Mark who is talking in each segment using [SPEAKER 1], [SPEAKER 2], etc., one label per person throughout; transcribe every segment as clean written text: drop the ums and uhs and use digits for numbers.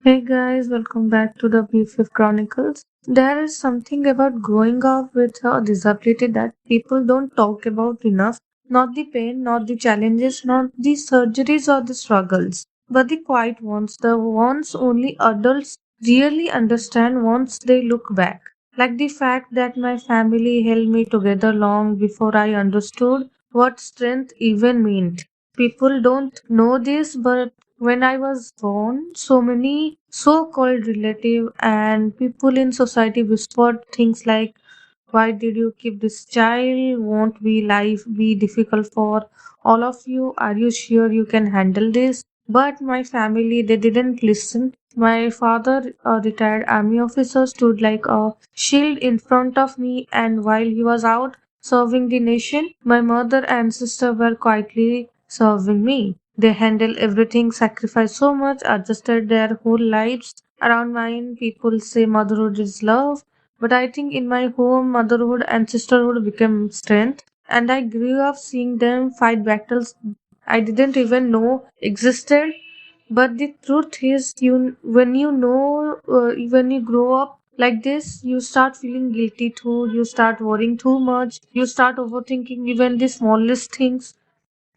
[SPEAKER 1] Hey guys, welcome back to the B5 Chronicles. There is something about growing up with a disability that people don't talk about enough. Not the pain, not the challenges, not the surgeries or the struggles, but the quiet ones, the ones only adults really understand once they look back. Like the fact that my family held me together long before I understood what strength even meant. People don't know this, but when I was born, so many so called relative and people in society whispered things like, why did you keep this child? Won't be life be difficult for all of you? Are you sure you can handle this? But my family, they didn't listen. My father, a retired army officer, stood like a shield in front of me, and while he was out serving the nation, my mother and sister were quietly serving me. They handled everything, sacrificed so much, adjusted their whole lives around mine. People say motherhood is love, but I think in my home, motherhood and sisterhood became strength. And I grew up seeing them fight battles I didn't even know existed. But the truth is, when you grow up like this, you start feeling guilty too. You start worrying too much. You start overthinking even the smallest things.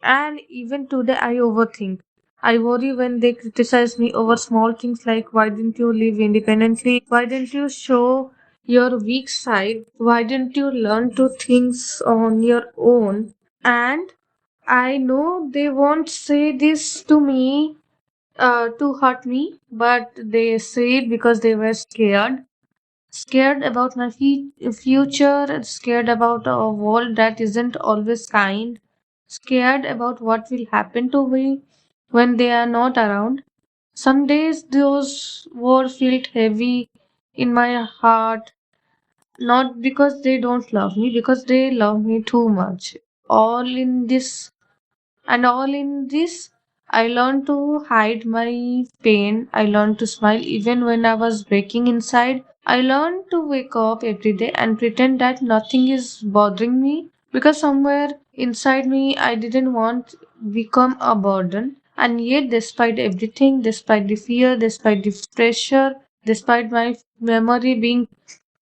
[SPEAKER 1] And even today, I overthink. I worry when they criticize me over small things like why didn't you live independently? Why didn't you show your weak side? Why didn't you learn to things on your own? And I know they won't say this to me to hurt me, but they say it because they were scared. Scared about my future, scared about a world that isn't always kind, scared about what will happen to me when they are not around. Some days those words feel heavy in my heart, not because they don't love me, because they love me too much. All in this all in this, I learned to hide my pain. I learned to smile even when I was breaking inside. I learned to wake up every day and pretend that nothing is bothering me because somewhere inside me I didn't want become a burden. And yet, despite everything, despite the fear, despite the pressure, despite my memory being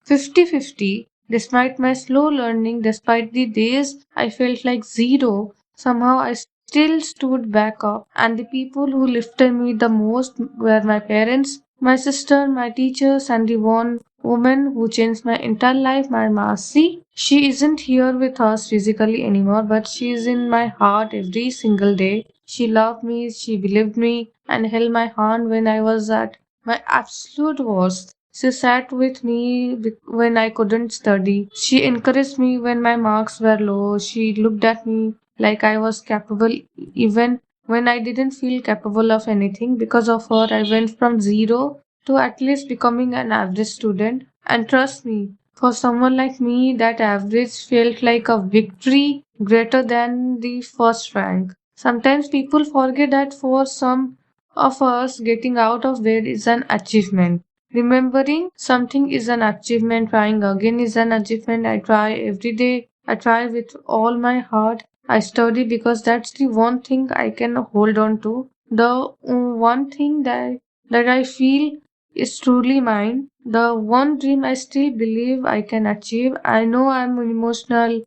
[SPEAKER 1] 50-50, despite my slow learning, despite the days I felt like zero, somehow I still stood back up. And the people who lifted me the most were my parents, my sister, my teachers, and the one woman who changed my entire life, my Masi. She isn't here with us physically anymore, but she is in my heart every single day. She loved me, she believed me, and held my hand when I was at my absolute worst. She sat with me when I couldn't study. She encouraged me when my marks were low. She looked at me like I was capable even when I didn't feel capable of anything. Because of her, I went from zero to at least becoming an average student. And trust me, for someone like me, that average felt like a victory greater than the first rank. Sometimes people forget that for some of us, getting out of bed is an achievement. Remembering something is an achievement, trying again is an achievement. I try every day, I try with all my heart. I study because that's the one thing I can hold on to. The one thing that I feel is truly mine. The one dream I still believe I can achieve. I know I'm emotional.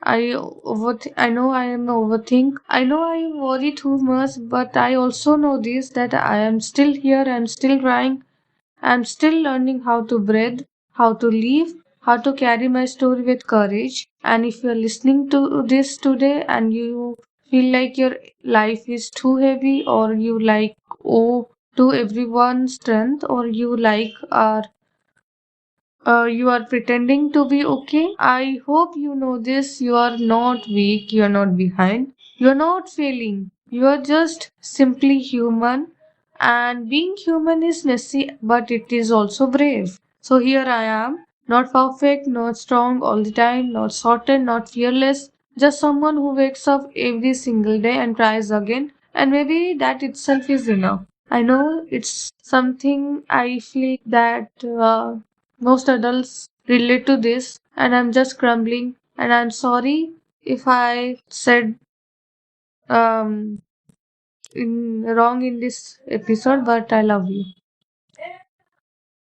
[SPEAKER 1] I know I am overthink. I know I worry too much, but I also know this that I am still here. I'm still trying. I'm still learning how to breathe, how to live, how to carry my story with courage. And if you're listening to this today and you feel like your life is too heavy, or you like owe to everyone's strength, or you are pretending to be okay. I hope you know this. You are not weak. You are not behind. You are not failing. You are just simply human. And being human is messy, but it is also brave. So here I am. Not perfect, not strong all the time, not sorted, not fearless. Just someone who wakes up every single day and tries again. And maybe that itself is enough. I know it's something I feel that most adults relate to this, and I'm just crumbling. And I'm sorry if I said um, wrong in this episode, but I love you.